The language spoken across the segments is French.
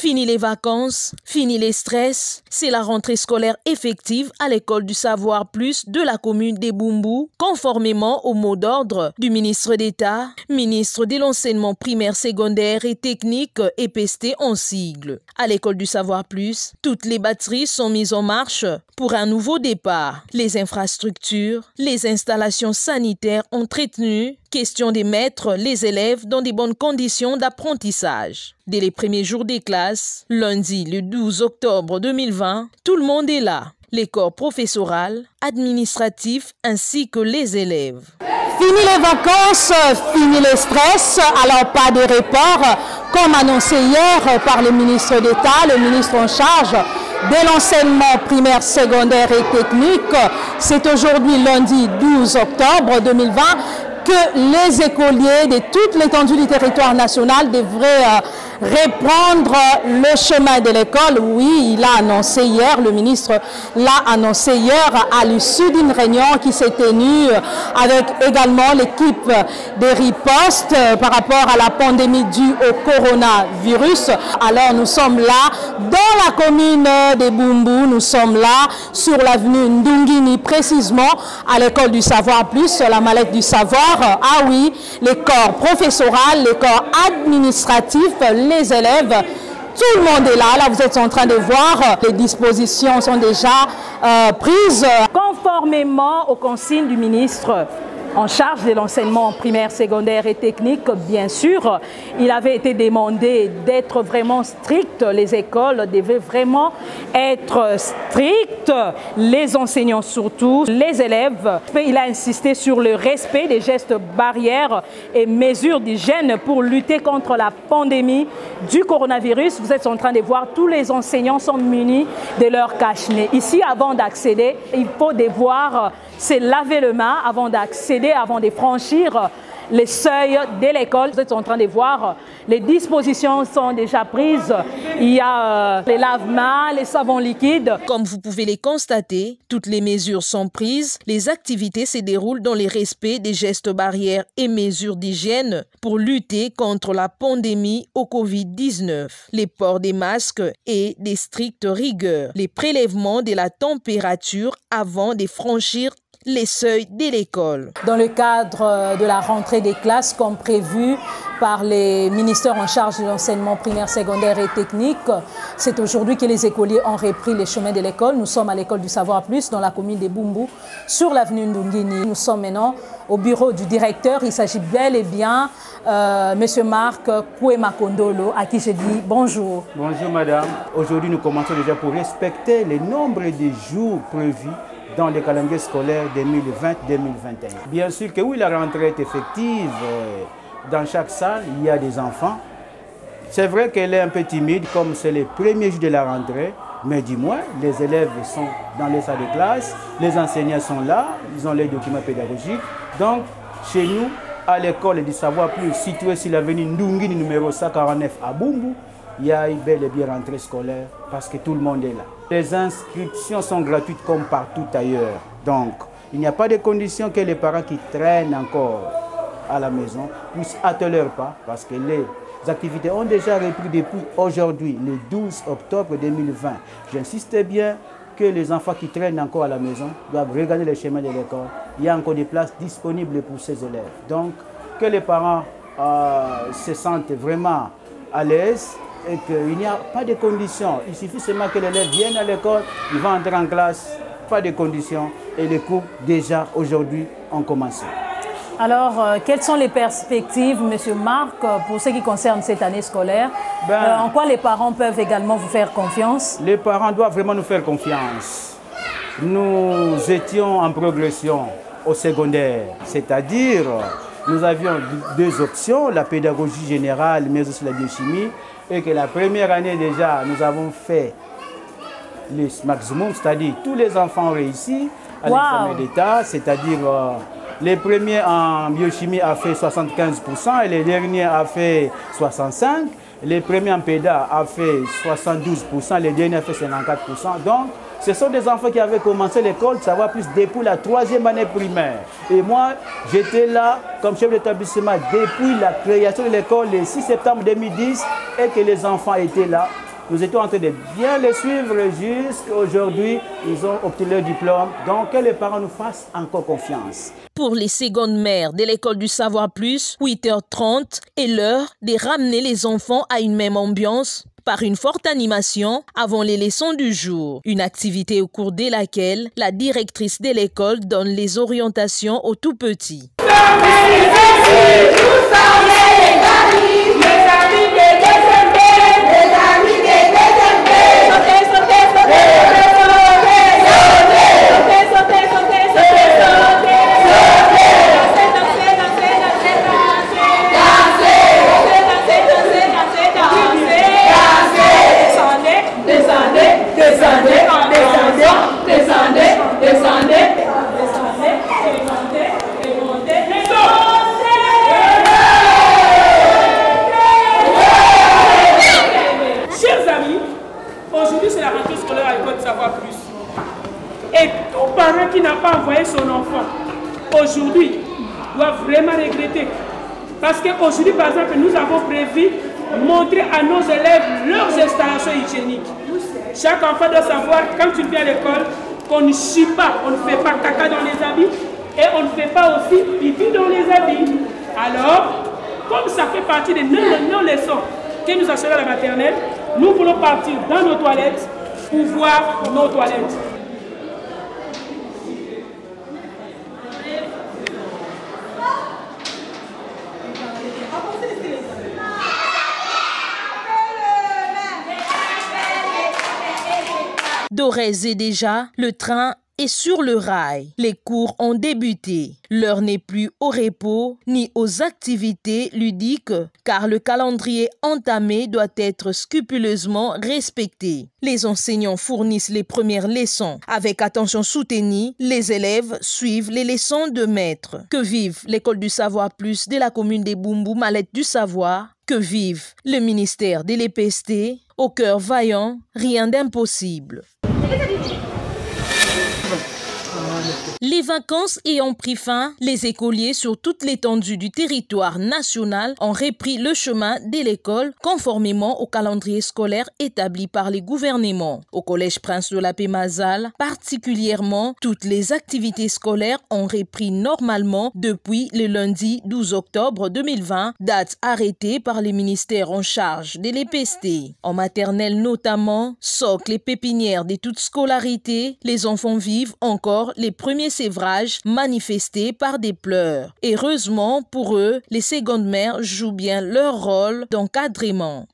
Fini les vacances, fini les stress, c'est la rentrée scolaire effective à l'école du Savoir Plus de la commune des Boumbu, conformément au mot d'ordre du ministre d'État, ministre de l'enseignement primaire, secondaire et technique, EPST en sigle. À l'école du Savoir Plus, toutes les batteries sont mises en marche pour un nouveau départ. Les infrastructures, les installations sanitaires entretenues, question de mettre les élèves dans de bonnes conditions d'apprentissage. Dès les premiers jours des classes, lundi le 12 octobre 2020, tout le monde est là. Les corps professoral, administratifs ainsi que les élèves. Fini les vacances, fini les stress, alors pas de report, comme annoncé hier par le ministre d'État, le ministre en charge de l'enseignement primaire, secondaire et technique. C'est aujourd'hui lundi 12 octobre 2020 que les écoliers de toute l'étendue du territoire national devraient reprendre le chemin de l'école. Oui, il a annoncé hier, le ministre l'a annoncé hier à l'issue d'une réunion qui s'est tenue avec également l'équipe de riposte par rapport à la pandémie due au coronavirus. Alors nous sommes là dans la commune de Boumbu, nous sommes là sur l'avenue Ndungini, précisément à l'école du Savoir Plus, la mallette du savoir. Ah oui, les corps professoral, les corps administratifs, les élèves, tout le monde est là. Là, vous êtes en train de voir, les dispositions sont déjà prises. Conformément aux consignes du ministre en charge de l'enseignement primaire, secondaire et technique, bien sûr, il avait été demandé d'être vraiment strict. Les écoles devaient vraiment être strictes, les enseignants surtout, les élèves. Il a insisté sur le respect des gestes barrières et mesures d'hygiène pour lutter contre la pandémie du coronavirus. Vous êtes en train de voir, tous les enseignants sont munis de leur cache-nez. Ici, avant d'accéder, il faut devoir se laver les mains avant d'accéder, avant de franchir les seuils de l'école. Vous êtes en train de voir, les dispositions sont déjà prises. Il y a les lave-mains, les savons liquides. Comme vous pouvez les constater, toutes les mesures sont prises. Les activités se déroulent dans le respect des gestes barrières et mesures d'hygiène pour lutter contre la pandémie au Covid-19. Les ports des masques et des strictes rigueurs. Les prélèvements de la température avant de franchir les seuils de l'école. Dans le cadre de la rentrée des classes comme prévu par les ministères en charge de l'enseignement primaire, secondaire et technique, c'est aujourd'hui que les écoliers ont repris les chemins de l'école. Nous sommes à l'école du Savoir Plus dans la commune des Boumbu, sur l'avenue Ndungini. Nous sommes maintenant au bureau du directeur. Il s'agit bel et bien M. Marc Kouemakondolo, à qui je dis bonjour. Bonjour madame. Aujourd'hui nous commençons déjà pour respecter le nombre de jours prévus dans le calendrier scolaire 2020-2021. Bien sûr que oui, la rentrée est effective. Dans chaque salle, il y a des enfants. C'est vrai qu'elle est un peu timide, comme c'est les premiers jours de la rentrée, mais du moins, les élèves sont dans les salles de classe, les enseignants sont là, ils ont les documents pédagogiques. Donc, chez nous, à l'école du Savoir Plus, située sur l'avenue Ndungini numéro 149 à Boumbu, il y a une belle et bien rentrée scolaire parce que tout le monde est là. Les inscriptions sont gratuites comme partout ailleurs. Donc, il n'y a pas de condition que les parents qui traînent encore à la maison puissent hâter leur pas parce que les activités ont déjà repris depuis aujourd'hui, le 12 octobre 2020. J'insiste bien que les enfants qui traînent encore à la maison doivent regarder les chemins de l'école. Il y a encore des places disponibles pour ces élèves. Donc, que les parents se sentent vraiment à l'aise et qu'il n'y a pas de conditions. Il suffit seulement que l'élève vienne à l'école, il va entrer en classe, pas de conditions. Et les cours, déjà aujourd'hui, ont commencé. Alors, quelles sont les perspectives, M. Marc, pour ce qui concerne cette année scolaire? En quoi les parents peuvent également vous faire confiance? Les parents doivent vraiment nous faire confiance. Nous étions en progression au secondaire, c'est-à-dire nous avions deux options, la pédagogie générale, mais aussi la biochimie, et que la première année déjà, nous avons fait le maximum, c'est-à-dire tous les enfants ont réussi à l'examen d'État, c'est-à-dire les premiers en biochimie ont fait 75% et les derniers ont fait 65%. Les premiers en péda ont fait 72%, les derniers ont fait 54%. Donc, ce sont des enfants qui avaient commencé l'école, Savoir Plus, depuis la 3e année primaire. Et moi, j'étais là comme chef d'établissement depuis la création de l'école le 6 septembre 2010 et que les enfants étaient là Nous étions en train de bien les suivre jusqu'à aujourd'hui. Ils ont obtenu leur diplôme. Donc, que les parents nous fassent encore confiance. Pour les secondes mères de l'école du Savoir Plus, 8h30 est l'heure de ramener les enfants à une même ambiance par une forte animation avant les leçons du jour. Une activité au cours de laquelle la directrice de l'école donne les orientations aux tout petits. Aujourd'hui, c'est la rentrée scolaire à l'école de Savoir Plus. Et tout parent qui n'a pas envoyé son enfant, aujourd'hui, doit vraiment regretter. Parce qu'aujourd'hui, par exemple, nous avons prévu montrer à nos élèves leurs installations hygiéniques. Chaque enfant doit savoir, quand tu viens à l'école, qu'on ne chie pas, on ne fait pas caca dans les habits et on ne fait pas aussi pipi dans les habits. Alors, comme ça fait partie de nos leçons que nous enseignons à la maternelle, nous voulons partir dans nos toilettes pour voir nos toilettes. D'ores et déjà, le train est sur le rail. Les cours ont débuté. L'heure n'est plus au repos ni aux activités ludiques car le calendrier entamé doit être scrupuleusement respecté. Les enseignants fournissent les premières leçons. Avec attention soutenue, les élèves suivent les leçons de maître. Que vive l'école du Savoir Plus de la commune des Boumbu, Mallette du Savoir. Que vive le ministère de l'EPST. Au cœur vaillant, rien d'impossible. Les vacances ayant pris fin, les écoliers sur toute l'étendue du territoire national ont repris le chemin de l'école conformément au calendrier scolaire établi par les gouvernements. Au collège Prince de la Paix Mazal, particulièrement, toutes les activités scolaires ont repris normalement depuis le lundi 12 octobre 2020, date arrêtée par les ministères en charge de l'EPST. En maternelle notamment, socle et pépinière de toute scolarité, les enfants vivent encore les premiers sévrages manifestés par des pleurs. Heureusement pour eux, les secondes mères jouent bien leur rôle d'encadrement.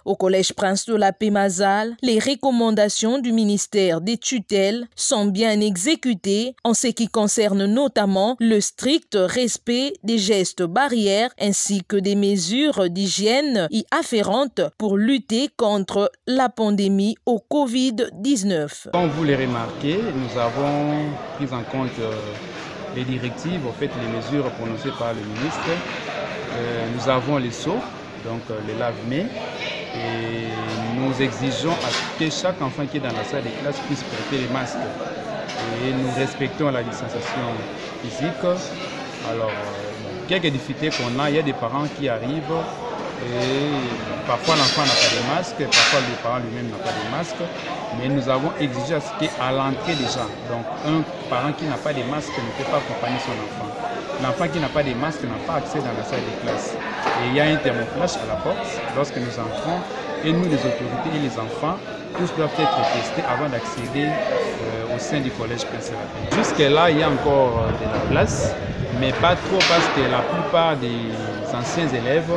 Au collège Prince de la Paix Mazal, les recommandations du ministère des tutelles sont bien exécutées en ce qui concerne notamment le strict respect des gestes barrières ainsi que des mesures d'hygiène y afférentes pour lutter contre la pandémie au Covid-19. Comme vous l'avez remarqué, nous avons pris en compte les directives, en fait les mesures prononcées par le ministre. Nous avons les seaux, donc les lave-mains. Et nous exigeons à ce que chaque enfant qui est dans la salle de classe puisse porter les masques. Et nous respectons la distanciation physique. Alors, quelques difficultés qu'on a, il y a des parents qui arrivent et parfois l'enfant n'a pas de masque, parfois le parent lui-même n'a pas de masque. Mais nous avons exigé à ce qu'à l'entrée déjà, donc un parent qui n'a pas de masque ne peut pas accompagner son enfant. L'enfant qui n'a pas de masque n'a pas accès dans la salle de classe. Et il y a un thermoflash à la porte lorsque nous entrons et nous, les autorités et les enfants, tous doivent être testés avant d'accéder au sein du collège Prince de la Paix. Jusque-là, il y a encore de la place, mais pas trop parce que la plupart des anciens élèves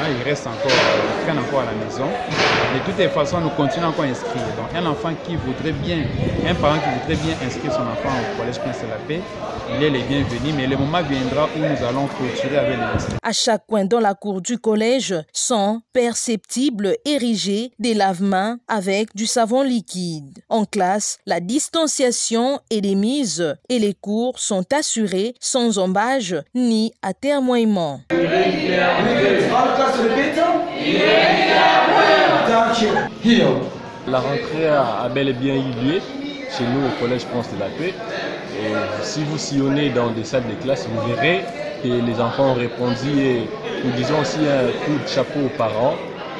il reste encore, il traîne encore à la maison. De toutes les façons, nous continuons encore à inscrire. Donc un enfant qui voudrait bien, un parent qui voudrait bien inscrire son enfant au Collège Prince de la Paix, il est les bienvenus, mais le moment viendra où nous allons clôturer avec les inscrits. À chaque coin dans la cour du collège sont perceptibles érigés des lave-mains avec du savon liquide. En classe, la distanciation est démise et les cours sont assurés sans embâge ni atermoiement. La rentrée a bel et bien eu lieu chez nous au Collège Prince de la Paix. Et si vous sillonnez dans des salles de classe, vous verrez que les enfants ont répondu et nous disons aussi un coup de chapeau aux parents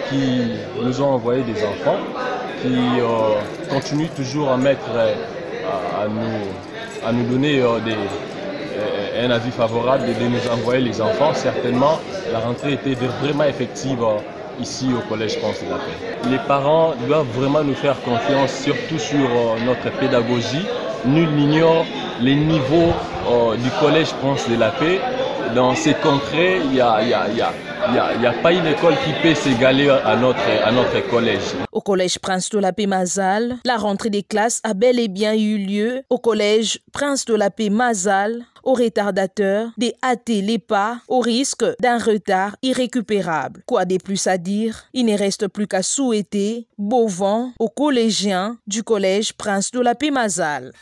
qui nous ont envoyé des enfants, qui continuent toujours à mettre, à nous donner un avis favorable de nous envoyer les enfants. Certainement, la rentrée était vraiment effective ici au Collège Prince de la Paix. Les parents doivent vraiment nous faire confiance, surtout sur notre pédagogie. Nul n'ignore les niveaux du Collège Prince de la Paix. Dans ces contrées, il n'y a pas une école qui peut s'égaler à notre collège. Au Collège Prince de la Paix Mazal, la rentrée des classes a bel et bien eu lieu. Au Collège Prince de la Paix Mazal, aux retardateurs, des hâter les pas au risque d'un retard irrécupérable. Quoi de plus à dire? Il ne reste plus qu'à souhaiter beau vent aux collégiens du Collège Prince de la Paix Mazal.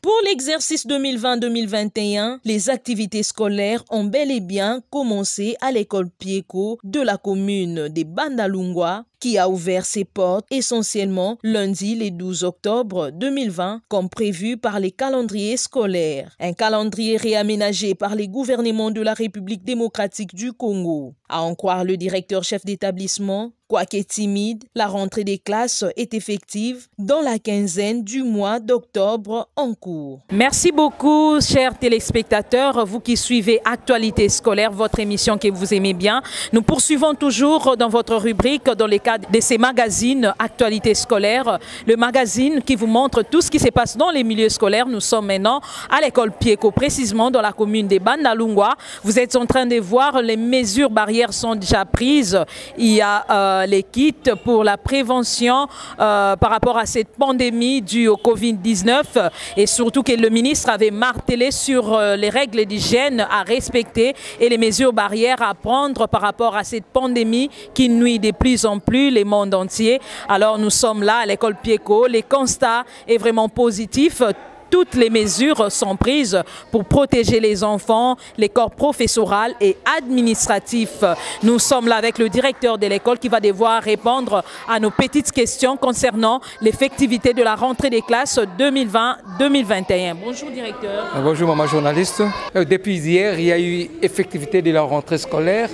Pour l'exercice 2020-2021, les activités scolaires ont bel et bien commencé à l'école Pieko de la commune de Bandalungwa, qui a ouvert ses portes essentiellement lundi le 12 octobre 2020 comme prévu par les calendriers scolaires. Un calendrier réaménagé par les gouvernements de la République démocratique du Congo. À en croire le directeur chef d'établissement, quoique timide, la rentrée des classes est effective dans la quinzaine du mois d'octobre en cours. Merci beaucoup, chers téléspectateurs, vous qui suivez Actualité scolaire, votre émission que vous aimez bien. Nous poursuivons toujours dans votre rubrique dans les cadres de ces magazines Actualité scolaire, le magazine qui vous montre tout ce qui se passe dans les milieux scolaires. Nous sommes maintenant à l'école Pieko, précisément dans la commune de Bandalungwa. Vous êtes en train de voir les mesures barrières sont déjà prises. Il y a les kits pour la prévention par rapport à cette pandémie due au Covid-19 et surtout que le ministre avait martelé sur les règles d'hygiène à respecter et les mesures barrières à prendre par rapport à cette pandémie qui nuit de plus en plus le monde entier. Alors nous sommes là à l'école Pieko, les constats est vraiment positif. Toutes les mesures sont prises pour protéger les enfants, les corps professoral et administratifs. Nous sommes là avec le directeur de l'école qui va devoir répondre à nos petites questions concernant l'effectivité de la rentrée des classes 2020-2021. Bonjour directeur. Bonjour maman journaliste. Depuis hier, il y a eu effectivité de la rentrée scolaire.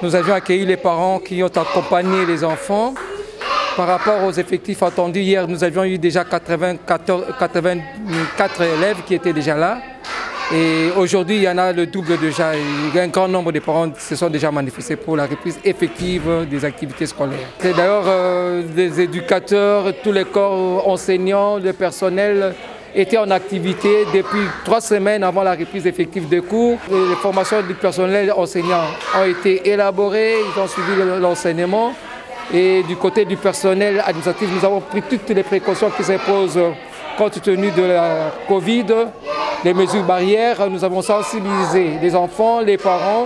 Nous avions accueilli les parents qui ont accompagné les enfants. Par rapport aux effectifs attendus, hier nous avions eu déjà 84 élèves qui étaient déjà là. Et aujourd'hui, il y en a le double déjà. Il y a un grand nombre de parents qui se sont déjà manifestés pour la reprise effective des activités scolaires. C'est d'ailleurs les éducateurs, tous les corps enseignants, le personnel étaient en activité depuis 3 semaines avant la reprise effective des cours. Les formations du personnel enseignant ont été élaborées, ils ont suivi l'enseignement. Et du côté du personnel administratif, nous avons pris toutes les précautions qui s'imposent compte tenu de la Covid, les mesures barrières. Nous avons sensibilisé les enfants, les parents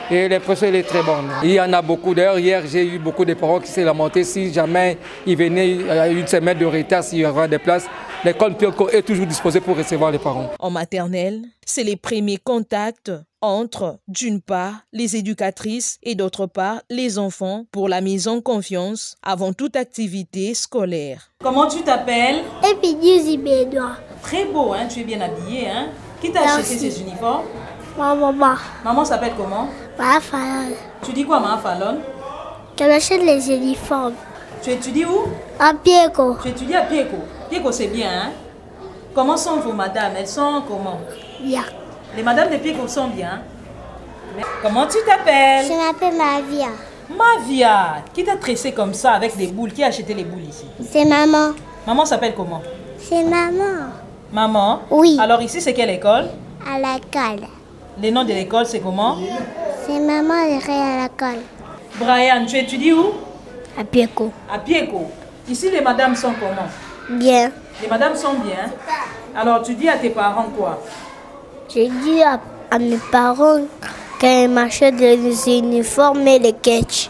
et l'impression est très bonne. Il y en a beaucoup. D'ailleurs, hier, j'ai eu beaucoup de parents qui s'est lamenté si jamais ils venaient à une semaine de retard, s'il y avait des places. L'école Pieko est toujours disposée pour recevoir les parents. En maternelle, c'est les premiers contacts entre, d'une part, les éducatrices et d'autre part, les enfants pour la mise en confiance avant toute activité scolaire. Comment tu t'appelles? Epidiosi Bédois. Très beau, hein? Tu es bien habillé. Hein? Qui t'a acheté ces uniformes? Ma maman. Maman s'appelle comment? Ma Fallon. Tu dis quoi, Ma Fallon? Qu'elle achète les uniformes. Tu étudies où? À Pieko. Tu étudies à Pieko. Pieko, c'est bien, hein? Comment sont vos madames? Elles sont comment? Bien. Les madames de Pieko sont bien. Comment tu t'appelles? Je m'appelle Mavia. Mavia. Qui t'a tressé comme ça avec des boules? Qui a acheté les boules ici? C'est maman. Maman s'appelle comment? C'est maman. Maman? Oui. Alors ici, c'est quelle école? À l'école. Le nom de l'école, c'est comment? C'est maman irait à l'école. Brian, tu étudies où? À Pieko. À Pieko. Ici, les madames sont comment? Bien. Les madames sont bien. Alors, tu dis à tes parents quoi? J'ai dit à mes parents qu'elles m'achètent les uniformes et les ketchs.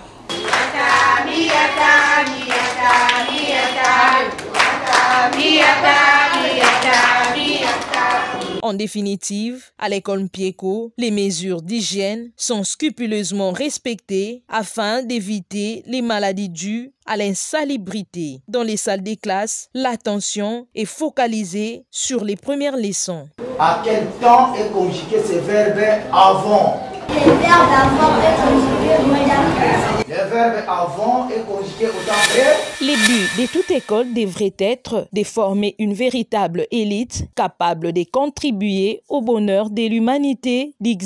En définitive, à l'école Pieko, les mesures d'hygiène sont scrupuleusement respectées afin d'éviter les maladies dues à l'insalubrité. Dans les salles des classes, l'attention est focalisée sur les premières leçons. À quel temps est conjugué ce verbe avant? Le verbe avant est conjugué au temps. Le verbe avant est conjugué au temps vrai. Les buts de toute école devraient être de former une véritable élite capable de contribuer au bonheur de l'humanité, dit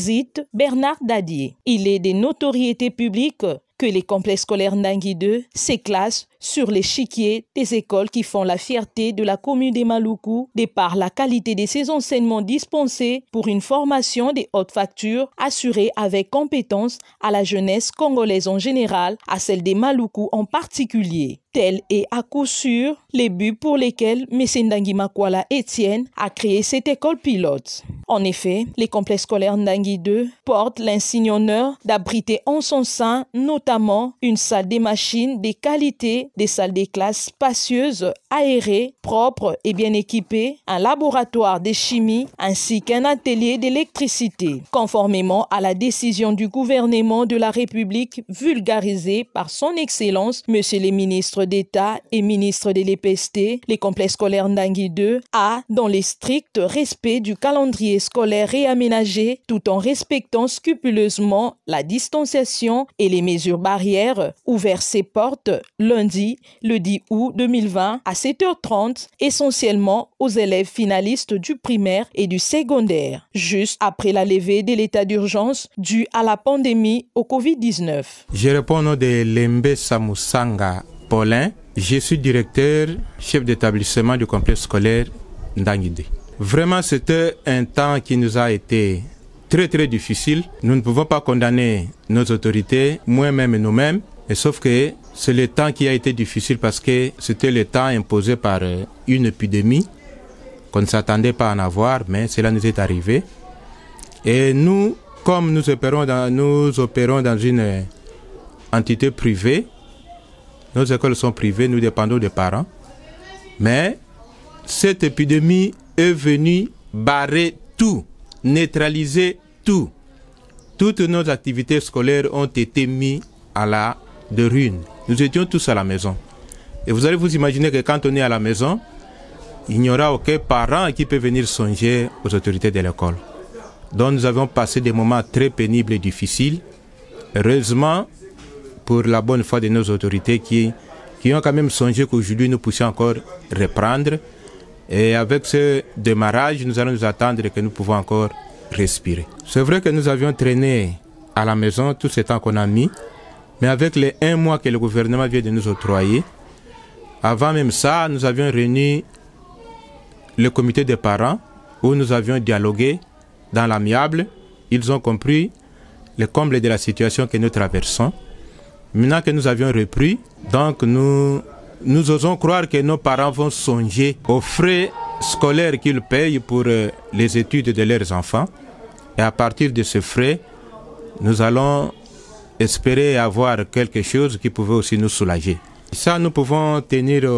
Bernard Dadier. Il est de notoriété publique que les complexes scolaires Ndangui 2 s'éclassent sur l'échiquier des écoles qui font la fierté de la commune de Maluku de par la qualité de ces enseignements dispensés pour une formation de haute facture assurée avec compétence à la jeunesse congolaise en général, à celle des Maluku en particulier. Tel est à coup sûr les buts pour lesquels M. Ndangui Makwala Etienne a créé cette école pilote. En effet, les complexes scolaires Ndangui 2 portent l'insigne honneur d'abriter en son sein notamment une salle des machines de qualité, des salles de classe spacieuses, aérées, propres et bien équipées, un laboratoire de chimie ainsi qu'un atelier d'électricité. Conformément à la décision du gouvernement de la République vulgarisée par son Excellence, Monsieur le ministre d'État et ministre de l'EPST, les complexes scolaires Ndangui 2 a, dans le strict respect du calendrier scolaire réaménagé, tout en respectant scrupuleusement la distanciation et les mesures barrières, ouvert ses portes lundi, le 10 août 2020 à 7h30, essentiellement aux élèves finalistes du primaire et du secondaire, juste après la levée de l'état d'urgence dû à la pandémie au Covid-19. Je réponds au nom de Lembe Samusanga Paulin. Je suis directeur, chef d'établissement du complexe scolaire Ndangui 2. Vraiment, c'était un temps qui nous a été très difficile. Nous ne pouvons pas condamner nos autorités, moi-même et nous-mêmes, sauf que c'est le temps qui a été difficile parce que c'était le temps imposé par une épidémie qu'on ne s'attendait pas à en avoir, mais cela nous est arrivé. Et nous, comme nous opérons dans une entité privée, nos écoles sont privées, nous dépendons des parents, mais cette épidémie est venue barrer tout, neutraliser tout. Toutes nos activités scolaires ont été mises à la de ruine. Nous étions tous à la maison. Et vous allez vous imaginer que quand on est à la maison, il n'y aura aucun parent qui peut venir songer aux autorités de l'école. Donc nous avons passé des moments très pénibles et difficiles. Heureusement, pour la bonne foi de nos autorités qui ont quand même songé qu'aujourd'hui nous puissions encore reprendre. Et avec ce démarrage, nous allons nous attendre que nous pouvons encore respirer. C'est vrai que nous avions traîné à la maison tout ce temps qu'on a mis, mais avec les 1 mois que le gouvernement vient de nous octroyer, avant même ça, nous avions réuni le comité des parents où nous avions dialogué dans l'amiable. Ils ont compris le comble de la situation que nous traversons. Maintenant que nous avions repris, donc nous osons croire que nos parents vont songer aux frais scolaires qu'ils payent pour les études de leurs enfants. Et à partir de ces frais, nous allons espérer avoir quelque chose qui pouvait aussi nous soulager. Ça, nous pouvons tenir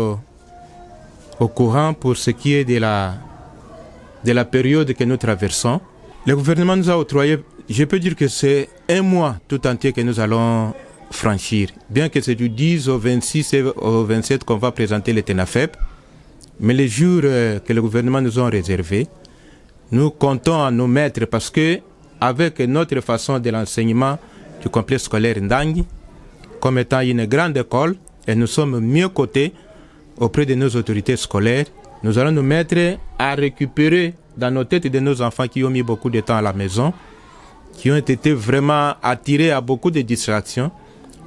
au courant pour ce qui est de la période que nous traversons. Le gouvernement nous a octroyé, je peux dire que c'est 1 mois tout entier que nous allons franchir. Bien que c'est du 10 au 26 et au 27 qu'on va présenter le TENAFEP, mais les jours que le gouvernement nous a réservés, nous comptons à nos maîtres parce que avec notre façon de l'enseignement du complexe scolaire Ndangui, comme étant une grande école, et nous sommes mieux cotés auprès de nos autorités scolaires, nous allons nous mettre à récupérer dans nos têtes de nos enfants qui ont mis beaucoup de temps à la maison, qui ont été vraiment attirés à beaucoup de distractions.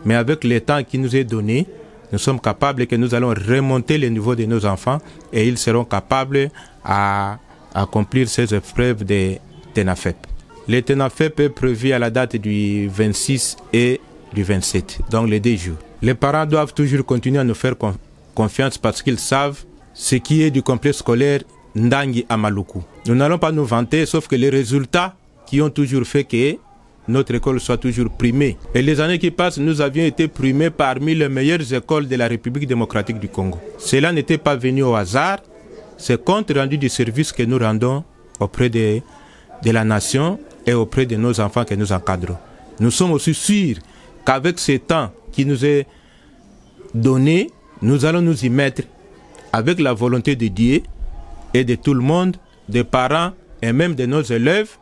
Mais avec le temps qui nous est donné, nous sommes capables que nous allons remonter le niveau de nos enfants et ils seront capables à accomplir ces épreuves de TENAFEP. Les TENAFEP est prévu à la date du 26 et du 27, donc les 2 jours. Les parents doivent toujours continuer à nous faire confiance parce qu'ils savent ce qui est du complexe scolaire Ndangi à Maluku. Nous n'allons pas nous vanter, sauf que les résultats qui ont toujours fait que notre école soit toujours primée. Et les années qui passent, nous avions été primés parmi les meilleures écoles de la République démocratique du Congo. Cela n'était pas venu au hasard, c'est compte rendu du service que nous rendons auprès de la nation et auprès de nos enfants que nous encadrons. Nous sommes aussi sûrs qu'avec ce temps qui nous est donné, nous allons nous y mettre avec la volonté de Dieu et de tout le monde, des parents et même de nos élèves.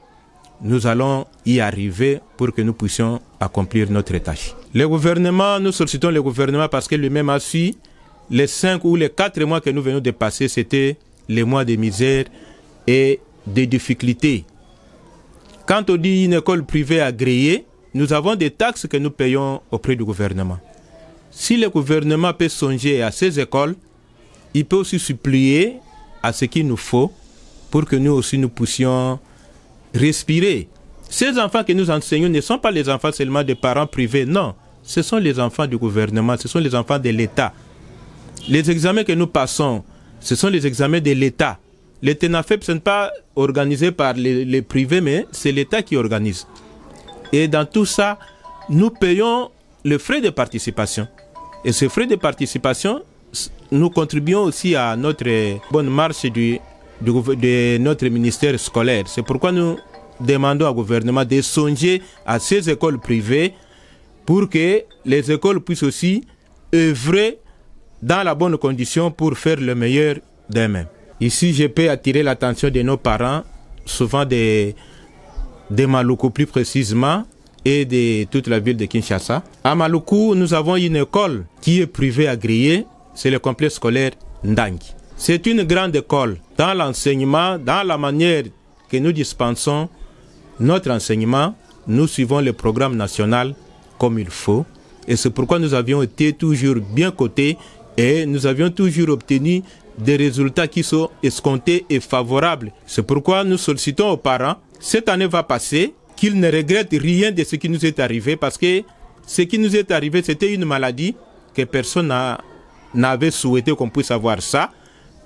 Nous allons y arriver pour que nous puissions accomplir notre tâche. Le gouvernement, nous sollicitons le gouvernement parce que lui-même a su les 5 ou les 4 mois que nous venons de passer, c'était les mois de misère et de difficultés. Quand on dit une école privée agréée, nous avons des taxes que nous payons auprès du gouvernement. Si le gouvernement peut songer à ces écoles, il peut aussi supplier à ce qu'il nous faut pour que nous aussi nous puissions respirer. Ces enfants que nous enseignons ne sont pas les enfants seulement des parents privés, non. Ce sont les enfants du gouvernement, ce sont les enfants de l'État. Les examens que nous passons, ce sont les examens de l'État. Les TENAFEP, ce n'est pas organisé par les privés, mais c'est l'État qui organise. Et dans tout ça, nous payons le frais de participation. Et ce frais de participation, nous contribuons aussi à notre bonne marche de notre ministère scolaire. C'est pourquoi nous demandons au gouvernement de songer à ces écoles privées pour que les écoles puissent aussi œuvrer dans la bonne condition pour faire le meilleur d'eux-mêmes. Ici, je peux attirer l'attention de nos parents, souvent de Maluku plus précisément, et de toute la ville de Kinshasa. À Maluku, nous avons une école qui est privée agréée, c'est le complexe scolaire Ndangi. C'est une grande école. Dans l'enseignement, dans la manière que nous dispensons notre enseignement, nous suivons le programme national comme il faut. Et c'est pourquoi nous avions été toujours bien cotés et nous avions toujours obtenu des résultats qui sont escomptés et favorables. C'est pourquoi nous sollicitons aux parents, cette année va passer, qu'ils ne regrettent rien de ce qui nous est arrivé, parce que ce qui nous est arrivé, c'était une maladie que personne n'avait souhaité qu'on puisse avoir ça.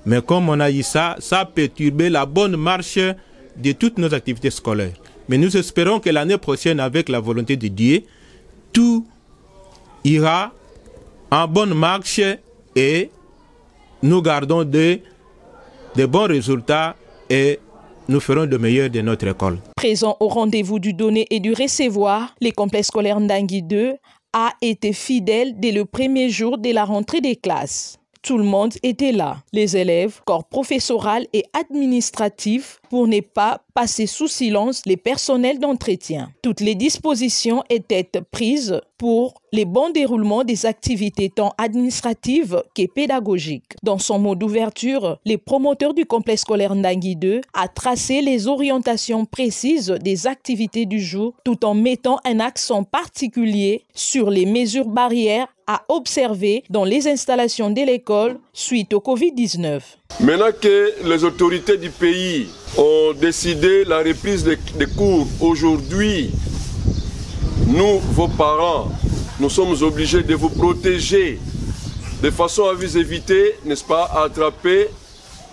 Mais comme on a eu ça, ça a perturbé la bonne marche de toutes nos activités scolaires. Mais nous espérons que l'année prochaine, avec la volonté de Dieu, tout ira en bonne marche et nous gardons de bons résultats et nous ferons de meilleur de notre école. Présent au rendez-vous du donner et du recevoir, le complexe scolaire Ndangi 2 a été fidèle dès le premier jour de la rentrée des classes. Tout le monde était là, les élèves, corps professoral et administratif, pour ne pas passer sous silence les personnels d'entretien. Toutes les dispositions étaient prises pour le bon déroulement des activités tant administratives que pédagogiques. Dans son mot d'ouverture, les promoteurs du complexe scolaire Ndangi 2 a tracé les orientations précises des activités du jour tout en mettant un accent particulier sur les mesures barrières à observer dans les installations de l'école suite au Covid-19. Maintenant que les autorités du pays ont décidé la reprise des cours aujourd'hui, nous, vos parents, nous sommes obligés de vous protéger de façon à vous éviter, n'est-ce pas, à attraper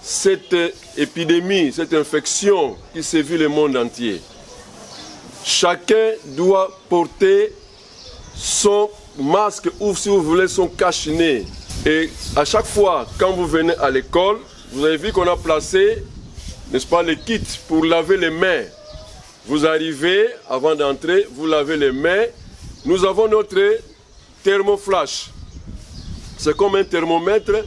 cette épidémie, cette infection qui sévit le monde entier. Chacun doit porter son masque ou, si vous voulez, son cache-nez. Et à chaque fois, quand vous venez à l'école, vous avez vu qu'on a placé, n'est-ce pas, les kits pour laver les mains. Vous arrivez, avant d'entrer, vous lavez les mains. Nous avons notre thermoflash. C'est comme un thermomètre,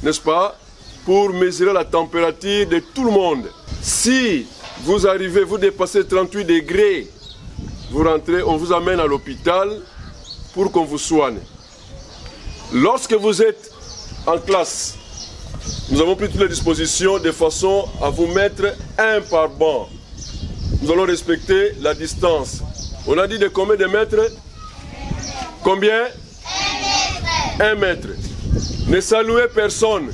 n'est-ce pas, pour mesurer la température de tout le monde. Si vous arrivez, vous dépassez 38 degrés, vous rentrez, on vous amène à l'hôpital pour qu'on vous soigne. Lorsque vous êtes en classe, nous avons pris toutes les dispositions de façon à vous mettre un par banc. Nous allons respecter la distance. On a dit de combien de mètres? Combien? 1 mètre. Ne saluez personne.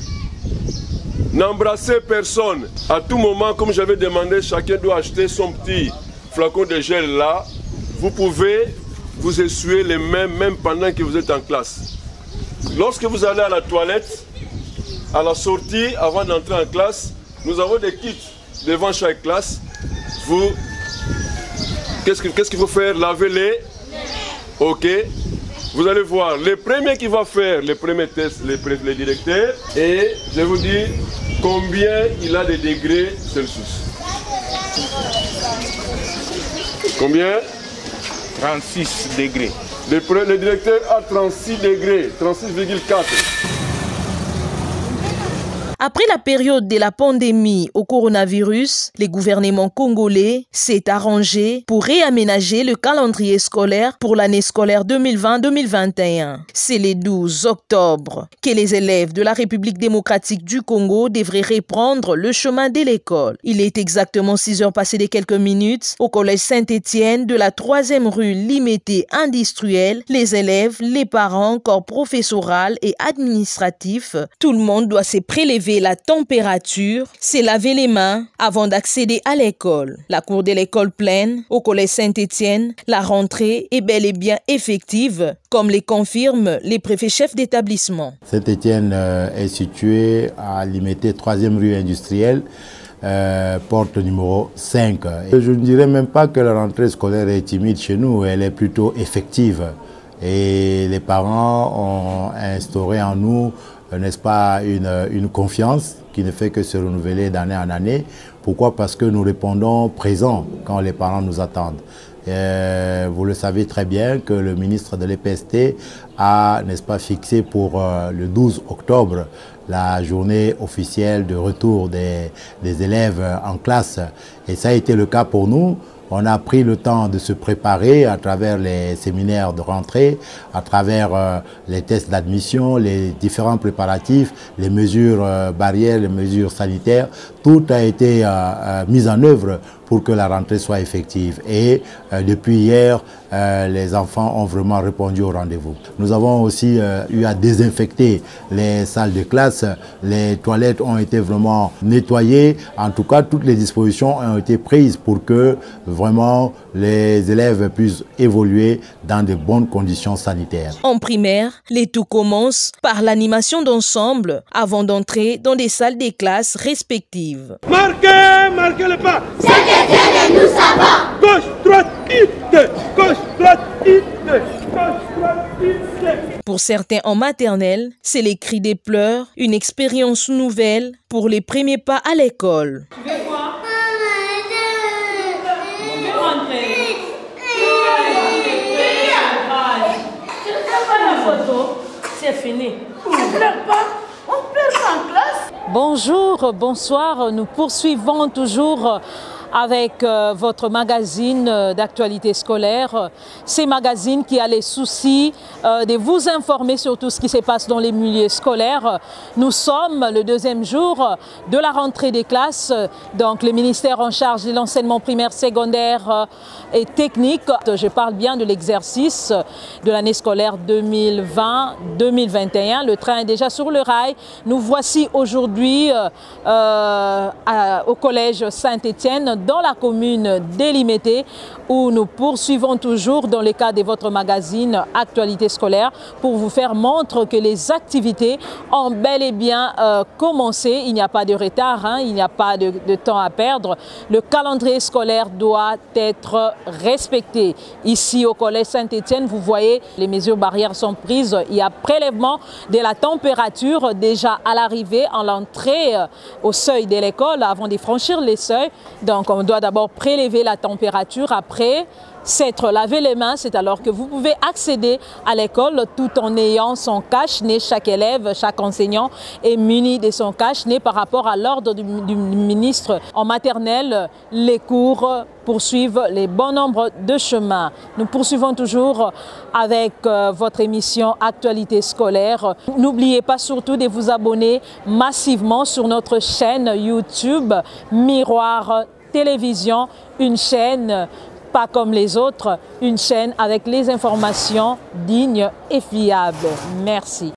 N'embrassez personne. À tout moment, comme j'avais demandé, chacun doit acheter son petit flacon de gel là, vous pouvez vous essuyer les mains même pendant que vous êtes en classe. Lorsque vous allez à la toilette, à la sortie, avant d'entrer en classe, nous avons des kits devant chaque classe. Qu'est-ce qu'il faut faire? Laver les. Ok. Vous allez voir, le premier qui va faire les premiers tests, les directeurs, et je vous dis combien il a de degrés Celsius. Combien? 36 degrés. Le directeur a 36 degrés, 36,4. Après la période de la pandémie au coronavirus, le gouvernement congolais s'est arrangé pour réaménager le calendrier scolaire pour l'année scolaire 2020-2021. C'est le 12 octobre que les élèves de la République démocratique du Congo devraient reprendre le chemin de l'école. Il est exactement 6 heures passées de quelques minutes au collège Saint-Étienne de la 3e rue Limité industrielle. Les élèves, les parents, corps professoral et administratif, tout le monde doit se prélever la température, c'est laver les mains avant d'accéder à l'école. La cour de l'école pleine au collège Saint-Étienne, la rentrée est bel et bien effective, comme les confirment les préfets chefs d'établissement. Saint-Étienne est situé à Limité, 3e rue industrielle, porte numéro 5. Je ne dirais même pas que la rentrée scolaire est timide chez nous, elle est plutôt effective. Et les parents ont instauré en nous, n'est-ce pas, une confiance qui ne fait que se renouveler d'année en année. Pourquoi? Parce que nous répondons présents quand les parents nous attendent. Vous le savez très bien que le ministre de l'EPST a, n'est-ce pas, fixé pour le 12 octobre la journée officielle de retour des élèves en classe. Et ça a été le cas pour nous. On a pris le temps de se préparer à travers les séminaires de rentrée, à travers les tests d'admission, les différents préparatifs, les mesures barrières, les mesures sanitaires. Tout a été mis en œuvre pour que la rentrée soit effective. Et depuis hier, les enfants ont vraiment répondu au rendez-vous. Nous avons aussi eu à désinfecter les salles de classe. Les toilettes ont été vraiment nettoyées. En tout cas, toutes les dispositions ont été prises pour que vraiment les élèves puissent évoluer dans de bonnes conditions sanitaires. En primaire, les tout commencent par l'animation d'ensemble avant d'entrer dans des salles des classes respectives. Marquez le pas. Saint-Étienne, nous savons. Gauche, droite, hit. Gauche, droite, hit. Gauche, droite, hit. Pour certains en maternelle, c'est les cris des pleurs, une expérience nouvelle pour les premiers pas à l'école. Tu veux quoi? C'est fini. On ne pleure pas. On pleure pas en classe. Bonjour, bonsoir. Nous poursuivons toujours avec votre magazine d'actualité scolaire. Ces magazines qui a les soucis de vous informer sur tout ce qui se passe dans les milieux scolaires. Nous sommes le 2e jour de la rentrée des classes. Donc le ministère en charge de l'enseignement primaire, secondaire et technique. Je parle bien de l'exercice de l'année scolaire 2020-2021. Le train est déjà sur le rail. Nous voici aujourd'hui au collège Saint-Étienne, dans la commune délimitée, où nous poursuivons toujours dans le cadre de votre magazine Actualité scolaire pour vous faire montre que les activités ont bel et bien commencé. Il n'y a pas de retard, hein, il n'y a pas de temps à perdre. Le calendrier scolaire doit être respecté. Ici au collège Saint-Étienne, vous voyez, les mesures barrières sont prises. Il y a prélèvement de la température déjà à l'arrivée, en l'entrée au seuil de l'école, avant de franchir les seuils. Donc on doit d'abord prélever la température. Après s'être lavé les mains, c'est alors que vous pouvez accéder à l'école tout en ayant son cache-nez. Chaque élève, chaque enseignant est muni de son cache-nez par rapport à l'ordre du ministre. En maternelle, les cours poursuivent les bons nombres de chemins. Nous poursuivons toujours avec votre émission Actualité scolaire. N'oubliez pas surtout de vous abonner massivement sur notre chaîne YouTube Miroir Télévision, une chaîne pas comme les autres, une chaîne avec les informations dignes et fiables. Merci.